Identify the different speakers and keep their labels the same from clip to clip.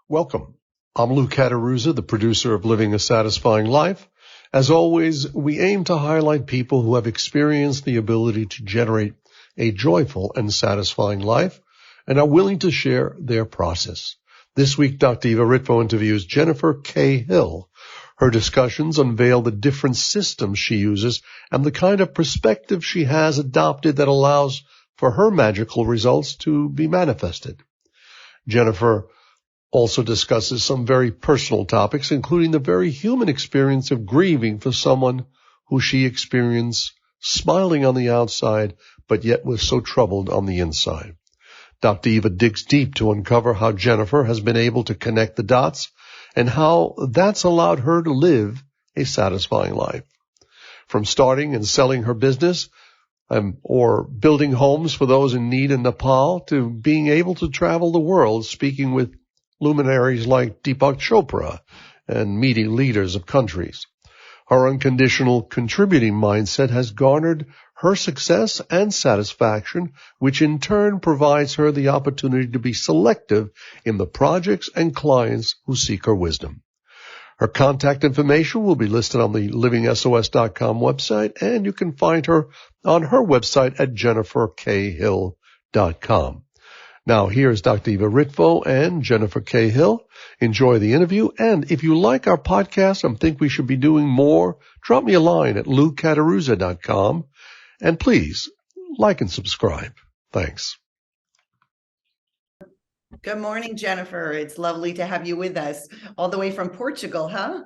Speaker 1: Welcome. I'm Lou Cataruzza, the producer of Living a Satisfying Life. As always, we aim to highlight people who have experienced the ability to generate a joyful and satisfying life and are willing to share their process. This week, Dr. Eva Ritvo interviews Jennifer K. Hill. Her discussions unveil the different systems she uses and the kind of perspective she has adopted that allows for her magical results to be manifested. Jennifer also discusses some very personal topics, including the very human experience of grieving for someone who she experienced smiling on the outside, but yet was so troubled on the inside. Dr. Eva digs deep to uncover how Jennifer has been able to connect the dots and how that's allowed her to live a satisfying life. From starting and selling her business, or building homes for those in need in Nepal, to being able to travel the world speaking with luminaries like Deepak Chopra and meeting leaders of countries. Her unconditional contributing mindset has garnered her success and satisfaction, which in turn provides her the opportunity to be selective in the projects and clients who seek her wisdom. Her contact information will be listed on the livingsos.com website, and you can find her on her website at jenniferkhill.com. Now, here's Dr. Eva Ritvo and Jennifer K. Hill. Enjoy the interview. And if you like our podcast and think we should be doing more, drop me a line at loucataruzza.com. And please like and subscribe. Thanks.
Speaker 2: Good morning, Jennifer. It's lovely to have you with us all the way from Portugal, huh?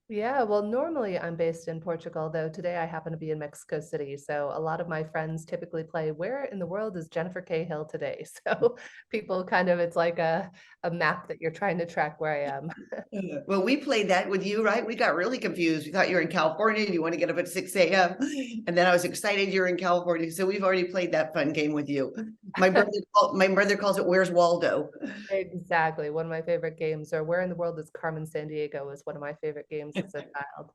Speaker 3: Yeah, well, normally I'm based in Portugal, though today I happen to be in Mexico City. So a lot of my friends typically play, where in the world is Jennifer K. Hill today? So people kind of, it's like a map that you're trying to track where I am.
Speaker 2: Well, we played that with you, right? We got really confused. We thought you were in California and you want to get up at 6 a.m. And then I was excited you're in California. So we've already played that fun game with you. My brother calls it Where's Waldo?
Speaker 3: Exactly. One of my favorite games, or Where in the World is Carmen Sandiego, was one of my favorite games as a child.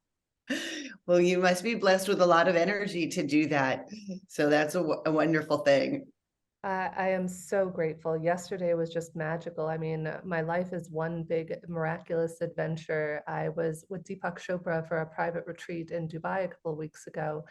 Speaker 2: Well, you must be blessed with a lot of energy to do that. So that's a wonderful thing.
Speaker 3: I am so grateful. Yesterday was just magical. I mean, my life is one big miraculous adventure. I was with Deepak Chopra for a private retreat in Dubai a couple of weeks ago,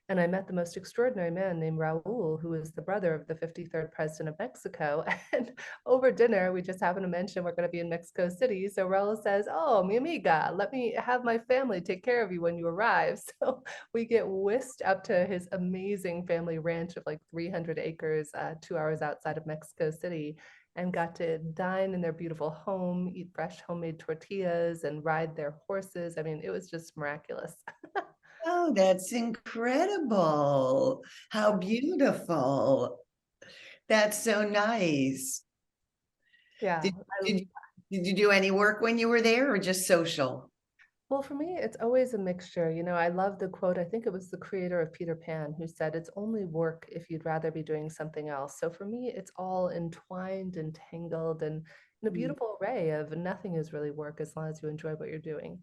Speaker 3: and I met the most extraordinary man named Raul, who is the brother of the 53rd president of Mexico. And over dinner, we just happened to mention we're going to be in Mexico City. So Raul says, "Oh, mi amiga, let me have my family take care of you when you arrive." So we get whisked up to his amazing family ranch of like 300 acres, 2 hours outside of Mexico City, and got to dine in their beautiful home, eat fresh homemade tortillas, and ride their horses. I mean, it was just miraculous.
Speaker 2: Oh, that's incredible. How beautiful. That's so nice.
Speaker 3: Yeah.
Speaker 2: Did you do any work when you were there or just social?
Speaker 3: Well, for me, it's always a mixture. You know, I love the quote, I think it was the creator of Peter Pan who said, "It's only work if you'd rather be doing something else." So for me, it's all entwined and tangled and in a beautiful array of nothing is really work as long as you enjoy what you're doing.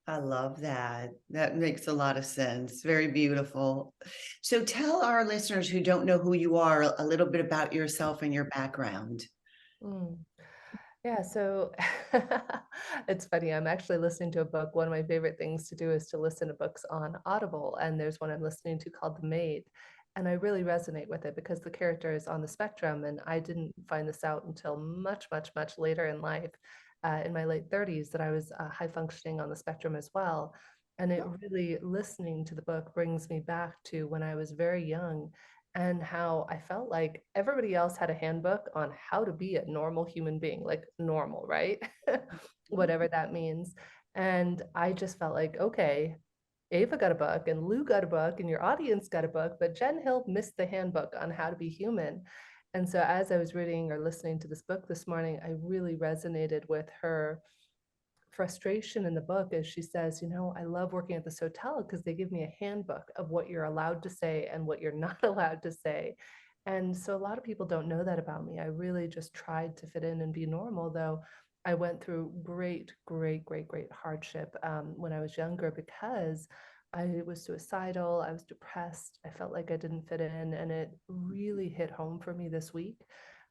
Speaker 2: I love that. That makes a lot of sense. Very beautiful. So tell our listeners who don't know who you are a little bit about yourself and your background.
Speaker 3: Mm. Yeah, so it's funny. I'm actually listening to a book. One of my favorite things to do is to listen to books on Audible, and there's one I'm listening to called The Maid. And I really resonate with it because the character is on the spectrum, and I didn't find this out until much, much, much later in life, in my late 30s, that I was high functioning on the spectrum as well. And it really, listening to the book brings me back to when I was very young and how I felt like everybody else had a handbook on how to be a normal human being, like normal, right? Whatever that means. And I just felt like, okay, Ava got a book and Lou got a book and your audience got a book, but Jen Hill missed the handbook on how to be human. And so as I was reading or listening to this book this morning, I really resonated with her frustration in the book as she says, you know, I love working at this hotel because they give me a handbook of what you're allowed to say and what you're not allowed to say. And so a lot of people don't know that about me. I really just tried to fit in and be normal, though I went through great, great, great, great hardship when I was younger because I was suicidal, I was depressed, I felt like I didn't fit in, and it really hit home for me this week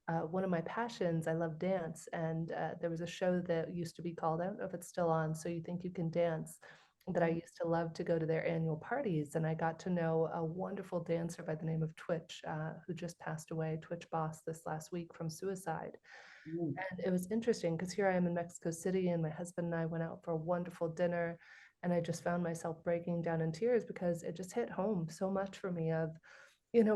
Speaker 3: one of my passions, I love dance. And there was a show that used to be called, I don't know if it's still on, So You Think You Can Dance, that I used to love to go to their annual parties. And I got to know a wonderful dancer by the name of Twitch, who just passed away, Twitch Boss, this last week from suicide.
Speaker 2: Mm.
Speaker 3: And it was interesting because here I am in Mexico City, and my husband and I went out for a wonderful dinner. And I just found myself breaking down in tears because it just hit home so much for me of,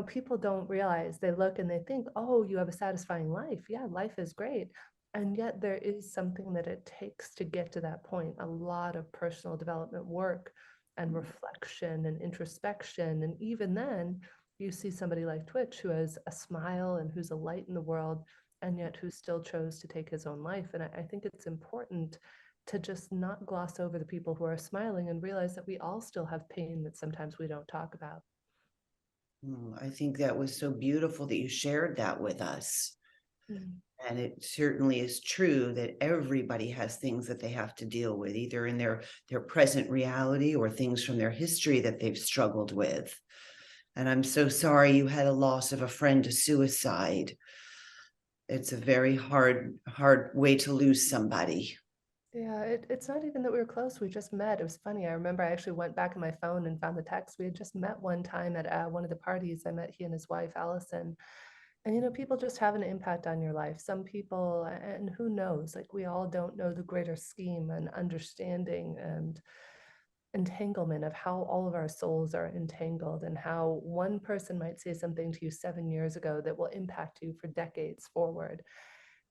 Speaker 3: people don't realize, they look and they think, oh, you have a satisfying life. Yeah, life is great. And yet there is something that it takes to get to that point. A lot of personal development work and reflection and introspection. And even then, you see somebody like Twitch who has a smile and who's a light in the world, and yet who still chose to take his own life. And I think it's important to just not gloss over the people who are smiling and realize that we all still have pain that sometimes we don't talk about.
Speaker 2: I think that was so beautiful that you shared that with us.
Speaker 3: Mm.
Speaker 2: And it certainly is true that everybody has things that they have to deal with, either in their present reality or things from their history that they've struggled with. And I'm so sorry you had a loss of a friend to suicide. It's a very hard way to lose somebody.
Speaker 3: Yeah, it's not even that we were close. We just met. It was funny. I remember I actually went back in my phone and found the text. We had just met one time at one of the parties. I met he and his wife, Allison. And, people just have an impact on your life. Some people, and who knows, like we all don't know the greater scheme and understanding and entanglement of how all of our souls are entangled, and how one person might say something to you 7 years ago that will impact you for decades forward.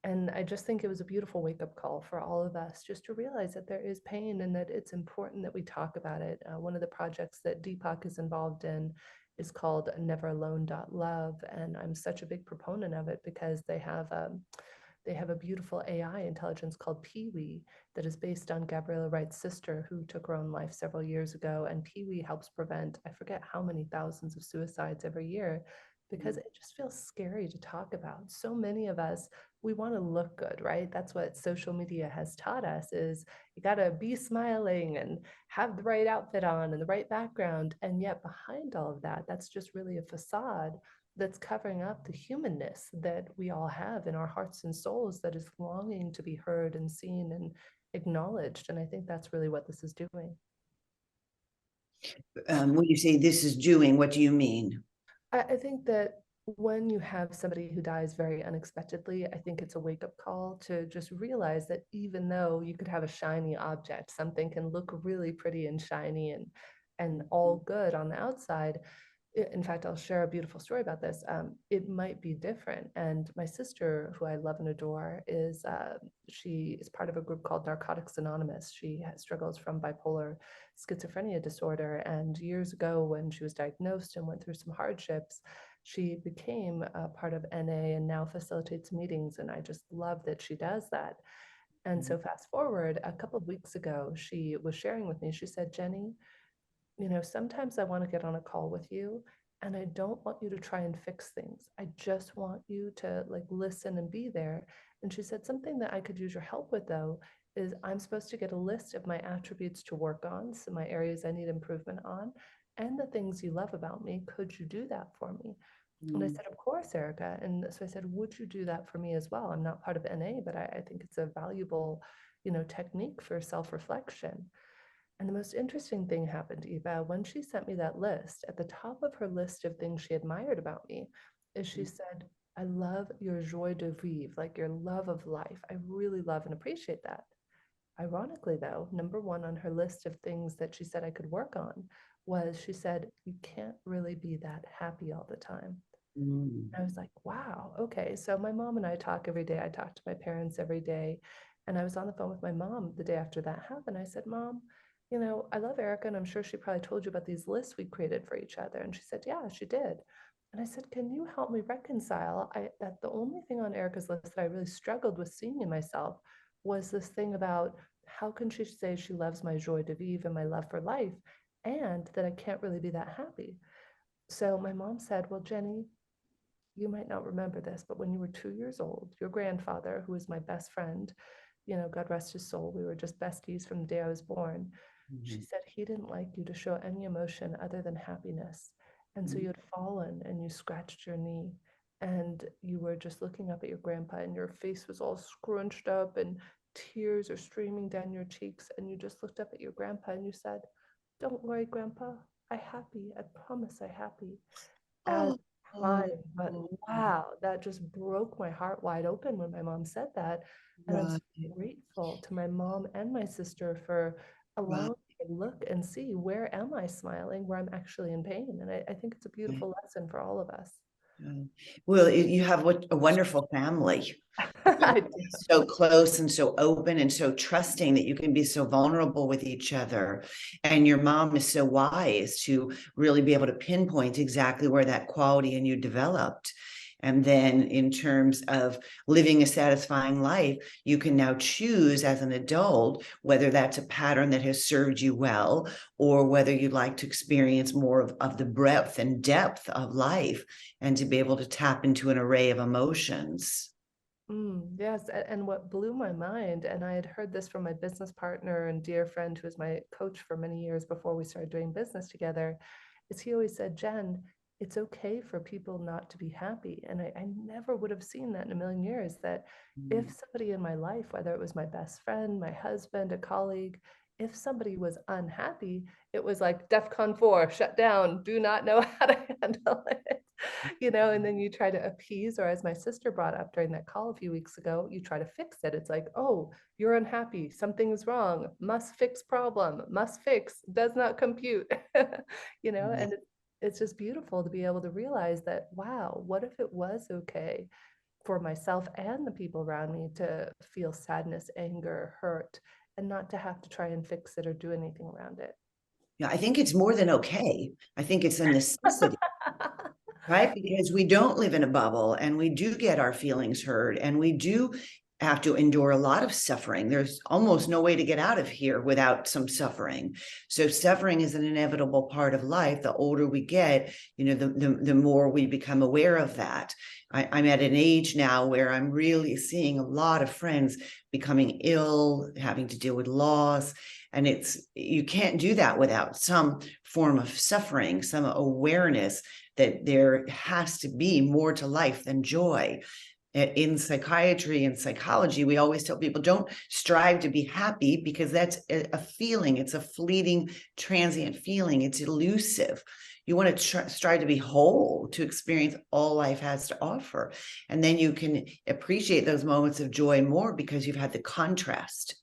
Speaker 3: And I just think it was a beautiful wake up call for all of us just to realize that there is pain and that it's important that we talk about it. One of the projects that Deepak is involved in is called neveralone.love. And I'm such a big proponent of it because they have a beautiful AI intelligence called Peewee that is based on Gabriella Wright's sister, who took her own life several years ago. And Peewee helps prevent, I forget how many thousands of suicides every year, because it just feels scary to talk about. So many of us, we want to look good, right? That's what social media has taught us, is you got to be smiling and have the right outfit on and the right background. And yet behind all of that, that's just really a facade that's covering up the humanness that we all have in our hearts and souls, that is longing to be heard and seen and acknowledged. And I think that's really what this is doing.
Speaker 2: When you say this is doing, what do you mean?
Speaker 3: I think that when you have somebody who dies very unexpectedly, I think it's a wake up call to just realize that even though you could have a shiny object, something can look really pretty and shiny and all good on the outside. In fact, I'll share a beautiful story about this. It might be different. And my sister, who I love and adore, she is part of a group called Narcotics Anonymous. She struggles from bipolar schizophrenia disorder. And years ago, when she was diagnosed and went through some hardships, she became a part of NA and now facilitates meetings. And I just love that she does that. And so fast forward, a couple of weeks ago, she was sharing with me, she said, Jenny, sometimes I want to get on a call with you and I don't want you to try and fix things. I just want you to like listen and be there. And she said, something that I could use your help with though is I'm supposed to get a list of my attributes to work on, so my areas I need improvement on, and the things you love about me. Could you do that for me? And I said, of course, Erica. And so I said, would you do that for me as well? I'm not part of NA, but I think it's a valuable, technique for self-reflection. And the most interesting thing happened, Eva, when she sent me that list. At the top of her list of things she admired about me is she said, I love your joie de vivre, like your love of life. I really love and appreciate that. Ironically, though, number one on her list of things that she said I could work on was, she said, you can't really be that happy all the time. I was like, wow, okay. So my mom and I talk every day. I talk to my parents every day. And I was on the phone with my mom the day after that happened. I said, Mom, I love Erica, and I'm sure she probably told you about these lists we created for each other. And she said, yeah, she did. And I said, can you help me reconcile that the only thing on Erica's list that I really struggled with seeing in myself was this thing about how can she say she loves my joie de vivre and my love for life, and that I can't really be that happy. So my mom said, well, Jenny, you might not remember this, but when you were 2 years old, your grandfather, who was my best friend, God rest his soul, we were just besties from the day I was born. She said he didn't like you to show any emotion other than happiness. And so you had fallen and you scratched your knee and you were just looking up at your grandpa and your face was all scrunched up and tears are streaming down your cheeks, and you just looked up at your grandpa and you said, "Don't worry, grandpa, I happy, I promise I happy." As
Speaker 2: Oh,
Speaker 3: crying, but
Speaker 2: oh,
Speaker 3: wow, that just broke my heart wide open when my mom said that. And I'm so
Speaker 2: right,
Speaker 3: grateful to my mom and my sister for
Speaker 2: right.
Speaker 3: allowing me to look and see, where am I smiling, where I'm actually in pain. And I think it's a beautiful lesson for all of us.
Speaker 2: Well, you have a wonderful family.
Speaker 3: I do.
Speaker 2: So close and so open and so trusting that you can be so vulnerable with each other. And your mom is so wise to really be able to pinpoint exactly where that quality in you developed. And then in terms of living a satisfying life, you can now choose as an adult whether that's a pattern that has served you well, or whether you'd like to experience more of the breadth and depth of life, and to be able to tap into an array of emotions.
Speaker 3: Yes, and what blew my mind, and I had heard this from my business partner and dear friend who was my coach for many years before we started doing business together, is he always said, "Jen, it's okay for people not to be happy." And I never would have seen that in a million years, that if somebody in my life, whether it was my best friend, my husband, a colleague, if somebody was unhappy, it was like DEFCON 4, shut down, do not know how to handle it. And then you try to appease, or as my sister brought up during that call a few weeks ago, you try to fix it. It's like, oh, you're unhappy, something is wrong, must fix problem, must fix, does not compute. And it's just beautiful to be able to realize that, wow, what if it was okay for myself and the people around me to feel sadness, anger, hurt, and not to have to try and fix it or do anything around it.
Speaker 2: Yeah, I think it's more than okay. I think it's a necessity, right? Because we don't live in a bubble, and we do get our feelings hurt, and we do have to endure a lot of suffering. There's almost no way to get out of here without some suffering. So suffering is an inevitable part of life. The older we get, the more we become aware of that. I'm at an age now where I'm really seeing a lot of friends becoming ill, having to deal with loss. And you can't do that without some form of suffering, some awareness that there has to be more to life than joy. In psychiatry and psychology, we always tell people, don't strive to be happy, because that's a feeling. It's a fleeting, transient feeling. It's elusive. You want to strive to be whole, to experience all life has to offer. And then you can appreciate those moments of joy more, because you've had the contrast.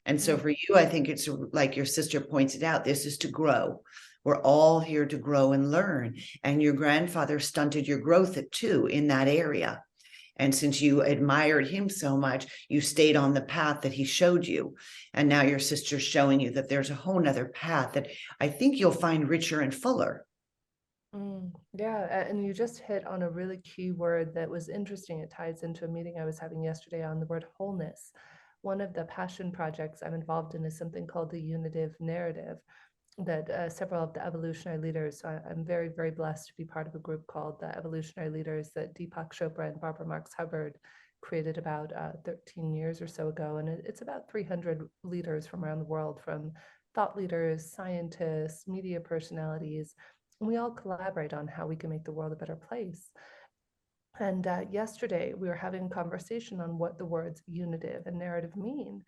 Speaker 2: And so for you, I think it's like your sister pointed out, this is to grow. We're all here to grow and learn. And your grandfather stunted your growth too in that area. And since you admired him so much, you stayed on the path that he showed you. And now your sister's showing you that there's a whole nother path that I think you'll find richer and fuller.
Speaker 3: Yeah, and you just hit on a really key word that was interesting. It ties into a meeting I was having yesterday on the word wholeness. One of the passion projects I'm involved in is something called the unitive narrative, that several of the evolutionary leaders, so I'm very, very blessed to be part of a group called the Evolutionary Leaders that Deepak Chopra and Barbara Marx Hubbard created about 13 years or so ago. And it's about 300 leaders from around the world, from thought leaders, scientists, media personalities. And we all collaborate on how we can make the world a better place. And yesterday we were having a conversation on what the words unitive and narrative mean.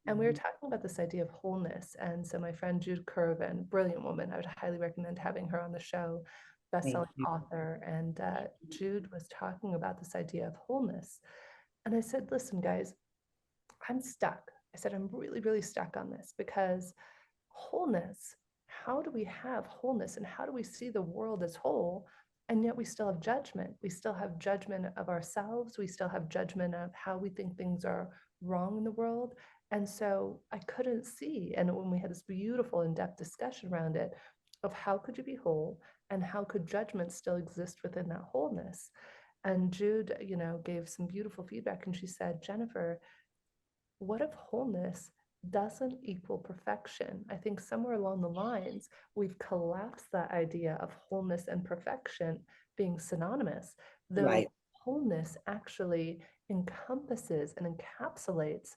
Speaker 3: And we were talking about this idea of wholeness. And so my friend Jude Curvin, brilliant woman, I would highly recommend having her on the show,
Speaker 2: Thank
Speaker 3: best-selling
Speaker 2: you.
Speaker 3: author. And Jude was talking about this idea of wholeness. And I said, listen, guys, I'm stuck. I said, I'm really, really stuck on this, because wholeness, how do we have wholeness and how do we see the world as whole? And yet we still have judgment. We still have judgment of ourselves. We still have judgment of how we think things are wrong in the world. And so I couldn't see. And when we had this beautiful in-depth discussion around it, of how could you be whole and how could judgment still exist within that wholeness? And Jude, gave some beautiful feedback. And she said, Jennifer, what if wholeness doesn't equal perfection? I think somewhere along the lines, we've collapsed that idea of wholeness and perfection being synonymous, though
Speaker 2: Right.
Speaker 3: wholeness actually encompasses and encapsulates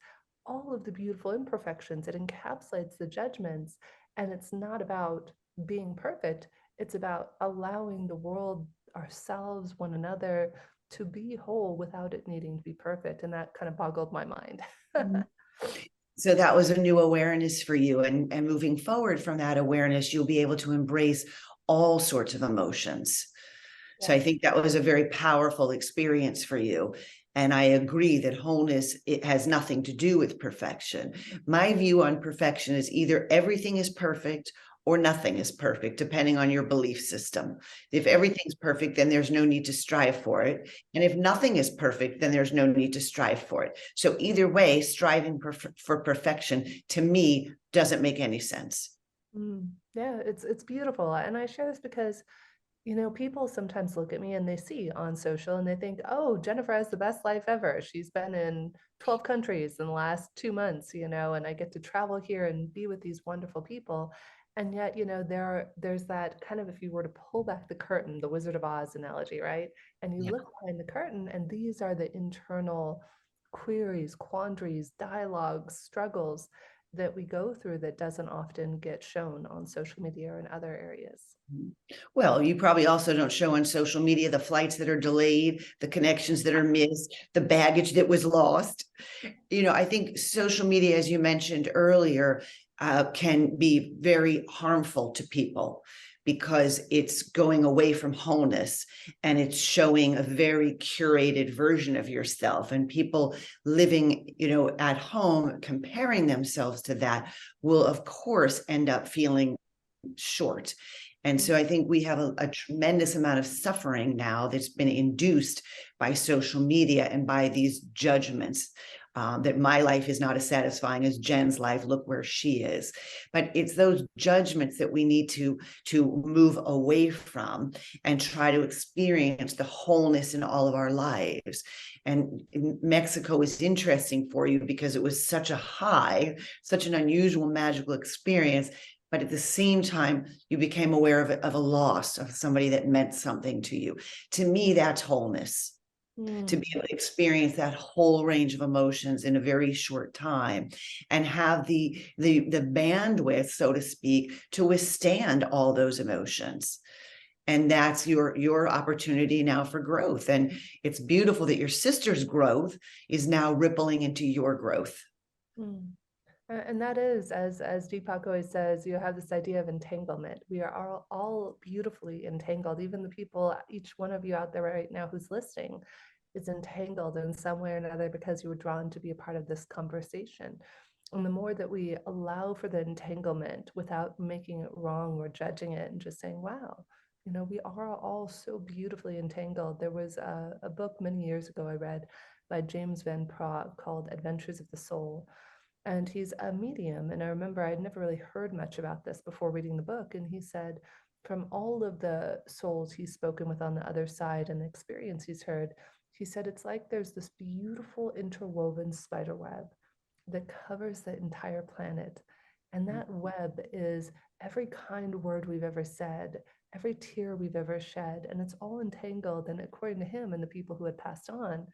Speaker 3: all of the beautiful imperfections. It encapsulates the judgments, and it's not about being perfect. It's about allowing the world, ourselves, one another, to be whole without it needing to be perfect. And that kind of boggled my mind.
Speaker 2: So that was a new awareness for you. And moving forward from that awareness, you'll be able to embrace all sorts of emotions. So I think that was a very powerful experience for you. And I agree that wholeness, it has nothing to do with perfection. My view on perfection is either everything is perfect or nothing is perfect, depending on your belief system. If everything's perfect, then there's no need to strive for it. And if nothing is perfect, then there's no need to strive for it. So either way, striving for perfection, to me, doesn't make any sense.
Speaker 3: Yeah, it's beautiful. And I share this because people sometimes look at me and they see on social and they think, oh, Jennifer has the best life ever. She's been in 12 countries in the last 2 months, and I get to travel here and be with these wonderful people. And yet, there's that kind of, if you were to pull back the curtain, the Wizard of Oz analogy, right? And you look behind the curtain, and these are the internal queries, quandaries, dialogues, struggles that we go through that doesn't often get shown on social media or in other areas.
Speaker 2: Well, you probably also don't show on social media the flights that are delayed, the connections that are missed, the baggage that was lost. I think social media, as you mentioned earlier, can be very harmful to people because it's going away from wholeness and it's showing a very curated version of yourself, and people living, at home, comparing themselves to that will, of course, end up feeling short. And so I think we have a tremendous amount of suffering now that's been induced by social media and by these judgments. That my life is not as satisfying as Jen's life. Look where she is. But it's those judgments that we need to move away from and try to experience the wholeness in all of our lives. And Mexico is interesting for you because it was such a high, such an unusual, magical experience. But at the same time, you became aware of a loss of somebody that meant something to you. To me, that's wholeness. To be able to experience that whole range of emotions in a very short time and have the bandwidth, so to speak, to withstand all those emotions. And that's your opportunity now for growth. And it's beautiful that your sister's growth is now rippling into your growth.
Speaker 3: And that is, as Deepak always says, you have this idea of entanglement. We are all beautifully entangled. Even the people, each one of you out there right now who's listening is entangled in some way or another because you were drawn to be a part of this conversation. And the more that we allow for the entanglement without making it wrong or judging it and just saying, wow, we are all so beautifully entangled. There was a book many years ago I read by James Van Praagh called Adventures of the Soul. And he's a medium. And I remember I'd never really heard much about this before reading the book. And he said, from all of the souls he's spoken with on the other side and the experience he's heard, he said it's like there's this beautiful interwoven spider web that covers the entire planet. And that web is every kind word we've ever said, every tear we've ever shed, and it's all entangled. And according to him and the people who had passed on,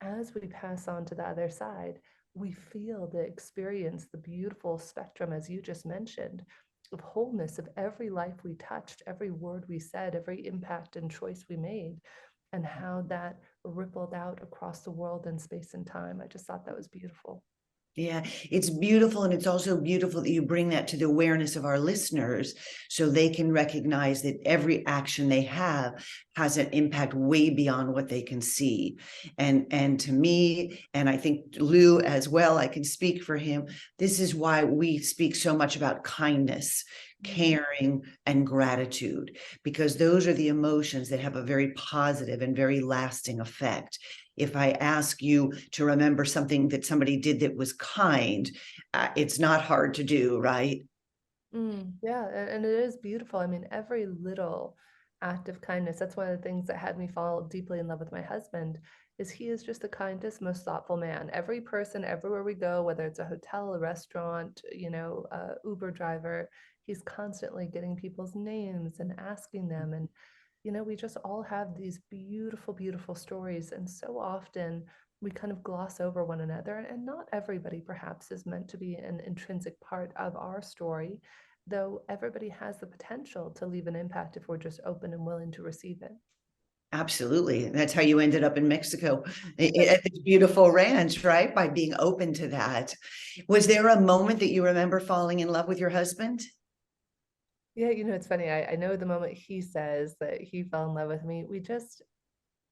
Speaker 3: as we pass on to the other side, we feel the experience, the beautiful spectrum, as you just mentioned, of wholeness of every life we touched, every word we said, every impact and choice we made, and how that rippled out across the world and space and time. I just thought that was beautiful.
Speaker 2: Yeah, it's beautiful. And it's also beautiful that you bring that to the awareness of our listeners so they can recognize that every action they have has an impact way beyond what they can see. And to me, and I think Lou as well, I can speak for him, this is why we speak so much about kindness, caring, and gratitude, because those are the emotions that have a very positive and very lasting effect. If I ask you to remember something that somebody did that was kind, it's not hard to do, right?
Speaker 3: Yeah, and it is beautiful. I mean, every little act of kindness, that's one of the things that had me fall deeply in love with my husband, is he is just the kindest, most thoughtful man. Every person, everywhere we go, whether it's a hotel, a restaurant, a Uber driver, he's constantly getting people's names and asking them. And we just all have these beautiful, beautiful stories. And so often we kind of gloss over one another. And not everybody perhaps is meant to be an intrinsic part of our story, though everybody has the potential to leave an impact if we're just open and willing to receive it.
Speaker 2: Absolutely. And that's how you ended up in Mexico at this beautiful ranch, right? By being open to that. Was there a moment that you remember falling in love with your husband?
Speaker 3: Yeah, it's funny. I know the moment he says that he fell in love with me,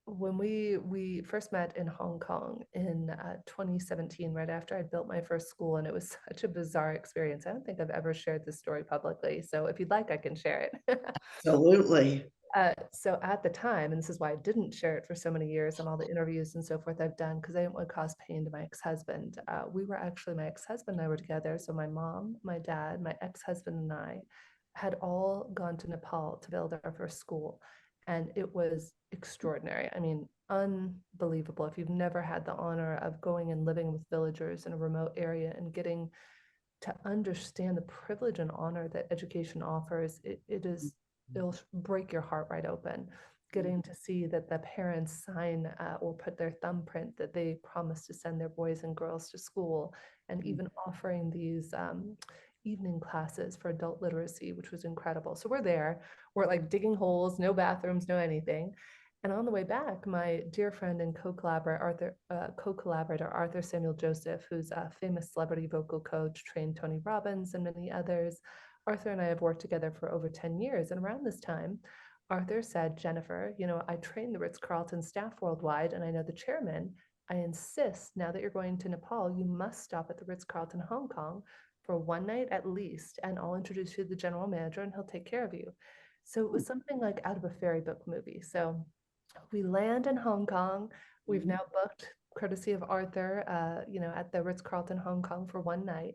Speaker 3: when we first met in Hong Kong in 2017, right after I built my first school, and it was such a bizarre experience. I don't think I've ever shared this story publicly, so if you'd like, I can share it.
Speaker 2: Absolutely.
Speaker 3: So at the time, and this is why I didn't share it for so many years and all the interviews and so forth I've done, because I didn't want to cause pain to my ex-husband. My ex-husband and I were together. So my mom, my dad, my ex-husband, and I had all gone to Nepal to build our first school. And it was extraordinary. I mean, unbelievable. If you've never had the honor of going and living with villagers in a remote area and getting to understand the privilege and honor that education offers, it'll break your heart right open. Getting to see that the parents sign or put their thumbprint that they promise to send their boys and girls to school, and even offering these evening classes for adult literacy, which was incredible. So we're like digging holes, no bathrooms, no anything. And on the way back, my dear friend and co-collaborator Arthur Samuel Joseph, who's a famous celebrity vocal coach, trained Tony Robbins and many others. Arthur and I have worked together for over 10 years. And around this time, Arthur said, Jennifer, I train the Ritz-Carlton staff worldwide, and I know the chairman. I insist, now that you're going to Nepal, you must stop at the Ritz-Carlton Hong Kong for one night at least, and I'll introduce you to the general manager and he'll take care of you. So it was something like out of a fairy book movie. So we land in Hong Kong. We've now booked, courtesy of Arthur, at the Ritz-Carlton Hong Kong for one night.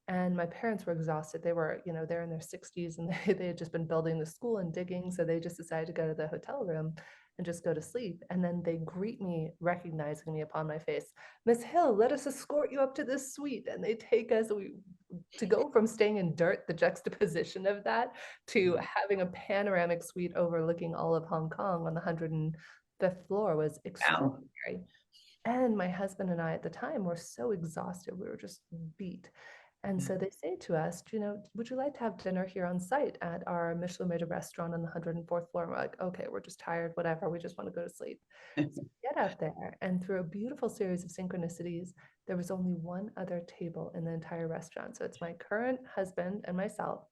Speaker 3: And my parents were exhausted. They were, they're in their 60s, and they had just been building the school and digging. So they just decided to go to the hotel room and just go to sleep. And then they greet me, recognizing me upon my face. Miss Hill, let us escort you up to this suite. And they take us, to go from staying in dirt, the juxtaposition of that, to having a panoramic suite overlooking all of Hong Kong on the 105th floor was
Speaker 2: Wow.
Speaker 3: extraordinary. And my husband and I at the time were so exhausted. We were just beat. And so they say to us, would you like to have dinner here on site at our Michelin-rated restaurant on the 104th floor? And we're like, okay, we're just tired, whatever. We just want to go to sleep. So we get up there, and through a beautiful series of synchronicities, there was only one other table in the entire restaurant. So it's my current husband and myself.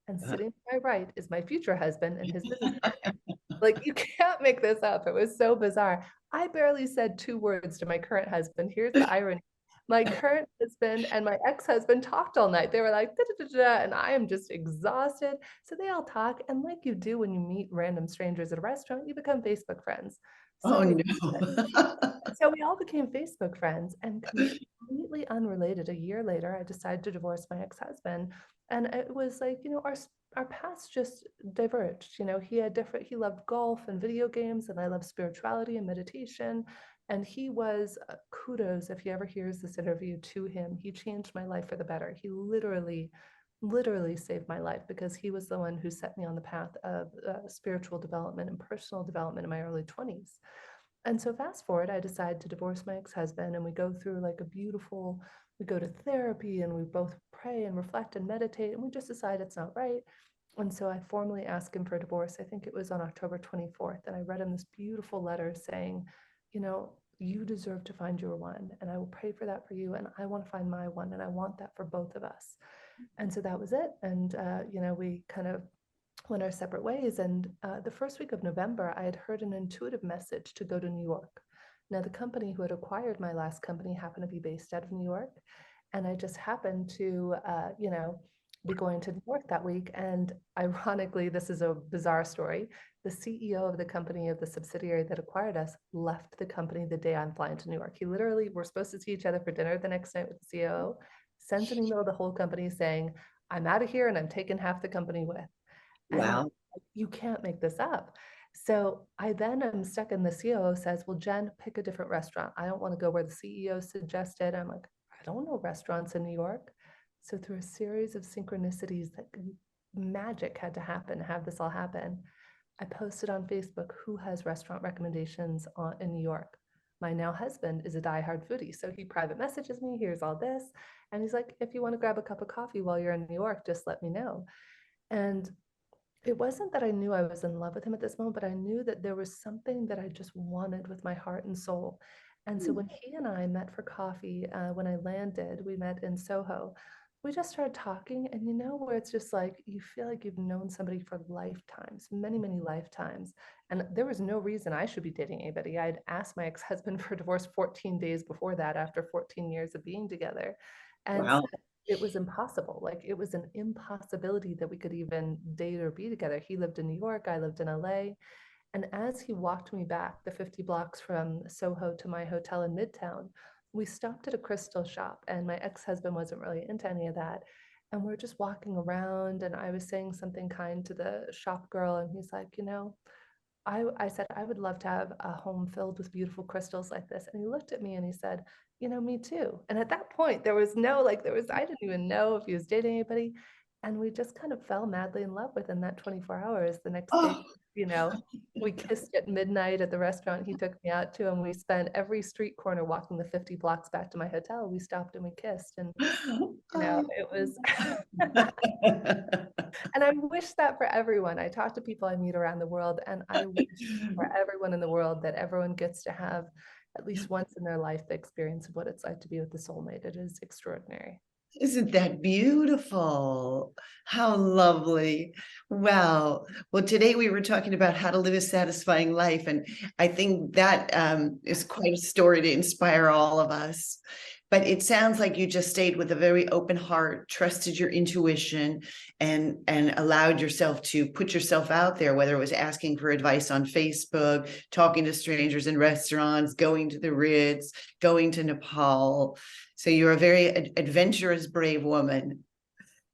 Speaker 3: And sitting to my right is my future husband and his business partner. Like, you can't make this up. It was so bizarre. I barely said 2 words to my current husband. Here's the irony. My current husband and my ex-husband talked all night. They were like, da, da, da, da, and I am just exhausted. So they all talk. And like you do when you meet random strangers at a restaurant, you become Facebook friends.
Speaker 2: Oh,
Speaker 3: So,
Speaker 2: no.
Speaker 3: so we all became Facebook friends, and completely unrelated. A year later, I decided to divorce my ex-husband. And it was like, our paths just diverged. He loved golf and video games, and I love spirituality and meditation. And he was, kudos, if he ever hears this interview, to him. He changed my life for the better. He literally saved my life, because he was the one who set me on the path of spiritual development and personal development in my early 20s. And so fast forward, I decide to divorce my ex-husband, and we go through like we go to therapy, and we both pray and reflect and meditate, and we just decide it's not right. And so I formally asked him for a divorce. I think it was on October 24th. And I read him this beautiful letter saying, you deserve to find your one, and I will pray for that for you. And I want to find my one, and I want that for both of us. And so that was it. And, we kind of went our separate ways. And the first week of November, I had heard an intuitive message to go to New York. Now, the company who had acquired my last company happened to be based out of New York. And I just happened to, be going to New York that week. And ironically, this is a bizarre story. The CEO of the company, of the subsidiary that acquired us, left the company the day I'm flying to New York. He literally, we're supposed to see each other for dinner the next night with the CEO, sends an email to the whole company saying, I'm out of here and I'm taking half the company with. And
Speaker 2: Wow.
Speaker 3: you can't make this up. So I then am stuck, and the COO says, well, Jen, pick a different restaurant. I don't want to go where the CEO suggested. I'm like, I don't know restaurants in New York. So through a series of synchronicities, that magic had to happen to have this all happen. I posted on Facebook, who has restaurant recommendations in New York? My now husband is a diehard foodie. So he private messages me, here's all this. And he's like, if you want to grab a cup of coffee while you're in New York, just let me know. And It wasn't that I knew I was in love with him at this moment, but I knew that there was something that I just wanted with my heart and soul. And so
Speaker 2: Mm.
Speaker 3: when he and I met for coffee, when I landed, we met in Soho. We just started talking, and where it's just like you feel like you've known somebody for lifetimes, many, many lifetimes. And there was no reason I should be dating anybody. I'd asked my ex-husband for divorce 14 days before that, after 14 years of being together. And
Speaker 2: Wow.
Speaker 3: it was impossible. Like it was an impossibility that we could even date or be together. He lived in New York, I lived in LA. And as he walked me back the 50 blocks from Soho to my hotel in Midtown, we stopped at a crystal shop, and my ex-husband wasn't really into any of that. And we're just walking around, and I was saying something kind to the shop girl, and he's like, I said, I would love to have a home filled with beautiful crystals like this. And he looked at me and he said, me too. And at that point, I didn't even know if he was dating anybody. And we just kind of fell madly in love within that 24 hours. The next day,
Speaker 2: Oh.
Speaker 3: you know, we kissed at midnight at the restaurant he took me out to, and we spent every street corner walking the 50 blocks back to my hotel. We stopped and we kissed. And, it was. And I wish that for everyone. I talk to people I meet around the world, and I wish for everyone in the world that everyone gets to have at least once in their life the experience of what it's like to be with a soulmate. It is extraordinary.
Speaker 2: Isn't that beautiful? How lovely. Wow. Well, today we were talking about how to live a satisfying life. And I think that is quite a story to inspire all of us. But it sounds like you just stayed with a very open heart, trusted your intuition, and allowed yourself to put yourself out there, whether it was asking for advice on Facebook, talking to strangers in restaurants, going to the Ritz, going to Nepal. So you're a very adventurous, brave woman.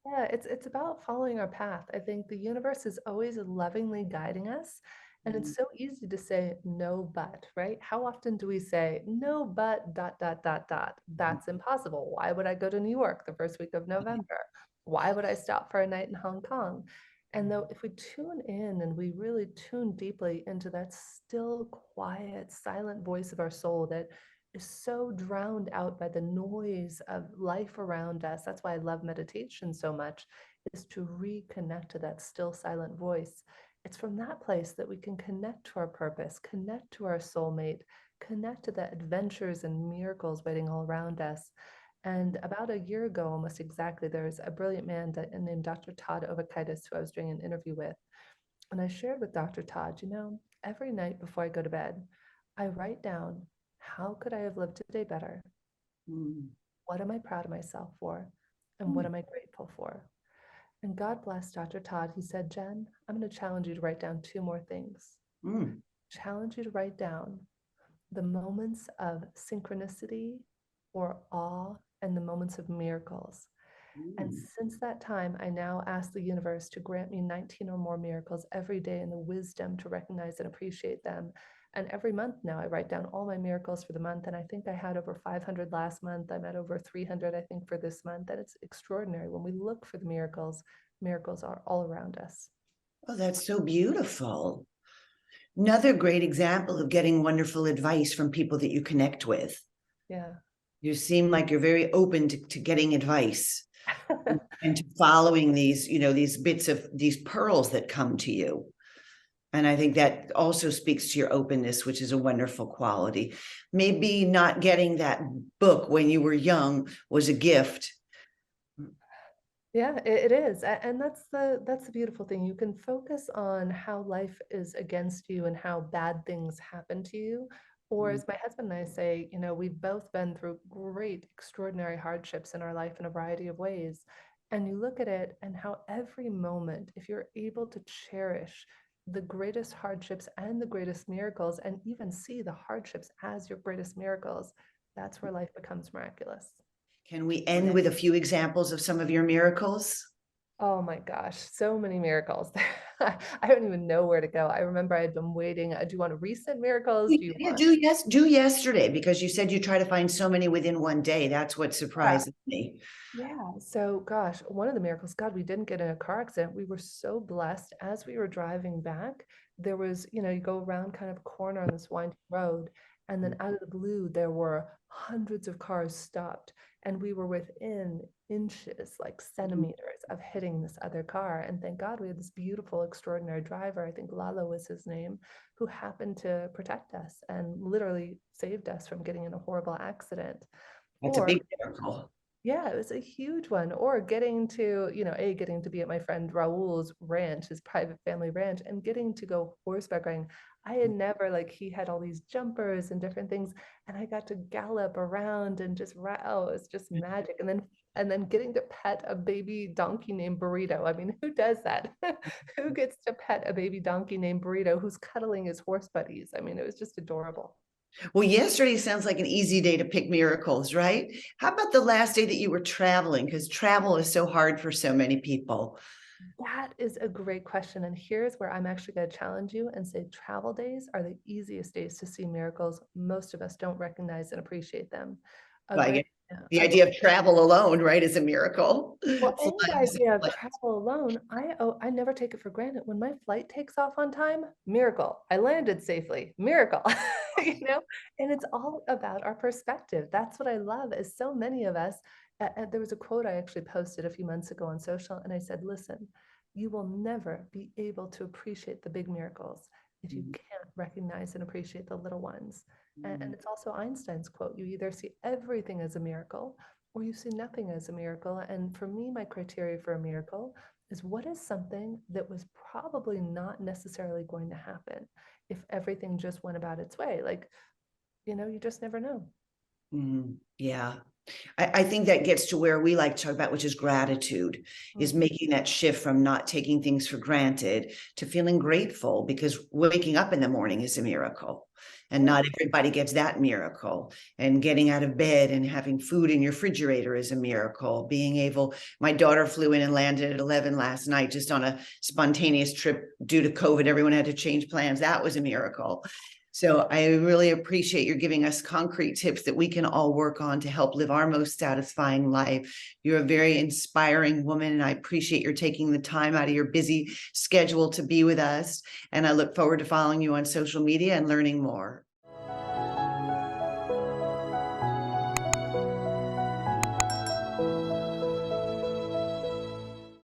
Speaker 3: Yeah, it's about following our path. I think the universe is always lovingly guiding us. And it's so easy to say no, but, right? How often do we say no, but dot, dot, dot, dot? That's impossible. Why would I go to New York the first week of November? Why would I stop for a night in Hong Kong? And though if we tune in and we really tune deeply into that still, quiet, silent voice of our soul that is so drowned out by the noise of life around us. That's why I love meditation so much, is to reconnect to that still silent voice. It's from that place that we can connect to our purpose, connect to our soulmate, connect to the adventures and miracles waiting all around us. And about a year ago, almost exactly, there's a brilliant man named Dr. Todd Ovakaitis, who I was doing an interview with. And I shared with Dr. Todd, every night before I go to bed, I write down, how could I have lived today better?
Speaker 2: Mm.
Speaker 3: What am I proud of myself for? And what am I grateful for? And God bless Dr. Todd. He said, Jen, I'm going to challenge you to write down two more things.
Speaker 2: Mm.
Speaker 3: Challenge you to write down the moments of synchronicity or awe and the moments of miracles. And
Speaker 2: Mm.
Speaker 3: since that time, I now ask the universe to grant me 19 or more miracles every day and the wisdom to recognize and appreciate them. And every month now, I write down all my miracles for the month. And I think I had over 500 last month. I'm at over 300, I think, for this month. And it's extraordinary. When we look for the miracles, miracles are all around us.
Speaker 2: Oh, that's so beautiful. Another great example of getting wonderful advice from people that you connect with.
Speaker 3: Yeah.
Speaker 2: You seem like you're very open to getting advice and to following these bits of these pearls that come to you. And I think that also speaks to your openness, which is a wonderful quality. Maybe not getting that book when you were young was a gift.
Speaker 3: Yeah, it is. And that's the beautiful thing. You can focus on how life is against you and how bad things happen to you. Or as my husband and I say, we've both been through great, extraordinary hardships in our life in a variety of ways. And you look at it and how every moment, if you're able to cherish the greatest hardships and the greatest miracles, and even see the hardships as your greatest miracles, that's where life becomes miraculous.
Speaker 2: Can we end with a few examples of some of your miracles?
Speaker 3: Oh my gosh, so many miracles. I don't even know where to go. I remember I had been waiting. Do you want recent miracles? Do you
Speaker 2: Yeah,
Speaker 3: want?
Speaker 2: do yesterday, because you said you try to find so many within one day. That's what
Speaker 3: Yeah.
Speaker 2: surprises me.
Speaker 3: Yeah. So, gosh, one of the miracles, God, we didn't get in a car accident. We were so blessed as we were driving back. There was, you go around kind of a corner on this winding road, and then out of the blue, there were hundreds of cars stopped. And we were within inches, like centimeters of hitting this other car. And thank God we had this beautiful, extraordinary driver, I think Lalo was his name, who happened to protect us and literally saved us from getting in a horrible accident.
Speaker 2: That's a
Speaker 3: Or
Speaker 2: big miracle.
Speaker 3: yeah, it was a huge one. Or getting to, getting to be at my friend Raul's ranch, his private family ranch, and getting to go horseback riding. I had never, like, he had all these jumpers and different things, and I got to gallop around and just, oh, it was just magic. And then getting to pet a baby donkey named Burrito. I mean, who does that? Who gets to pet a baby donkey named Burrito who's cuddling his horse buddies? I mean, it was just adorable.
Speaker 2: Well, yesterday sounds like an easy day to pick miracles, right? How about the last day that you were traveling? Because travel is so hard for so many people.
Speaker 3: That is a great question. And here's where I'm actually going to challenge you and say travel days are the easiest days to see miracles. Most of us don't recognize and appreciate them. A
Speaker 2: Like
Speaker 3: great,
Speaker 2: the
Speaker 3: a
Speaker 2: idea of travel alone, right, is a miracle.
Speaker 3: Well,
Speaker 2: It's
Speaker 3: and the
Speaker 2: like-
Speaker 3: idea of travel alone, I never take it for granted. When my flight takes off on time, miracle. I landed safely, miracle. And it's all about our perspective. That's what I love is so many of us. There was a quote I actually posted a few months ago on social, and I said, listen, you will never be able to appreciate the big miracles if you can't recognize and appreciate the little ones. And it's also Einstein's quote, you either see everything as a miracle or you see nothing as a miracle. And for me, my criteria for a miracle is what is something that was probably not necessarily going to happen if everything just went about its way. Like, you just never know.
Speaker 2: Yeah. I think that gets to where we like to talk about, which is gratitude, is making that shift from not taking things for granted to feeling grateful, because waking up in the morning is a miracle. And not everybody gets that miracle. And getting out of bed and having food in your refrigerator is a miracle. My daughter flew in and landed at 11 last night, just on a spontaneous trip due to COVID. Everyone had to change plans. That was a miracle. So I really appreciate your giving us concrete tips that we can all work on to help live our most satisfying life. You're a very inspiring woman, and I appreciate your taking the time out of your busy schedule to be with us. And I look forward to following you on social media and learning more.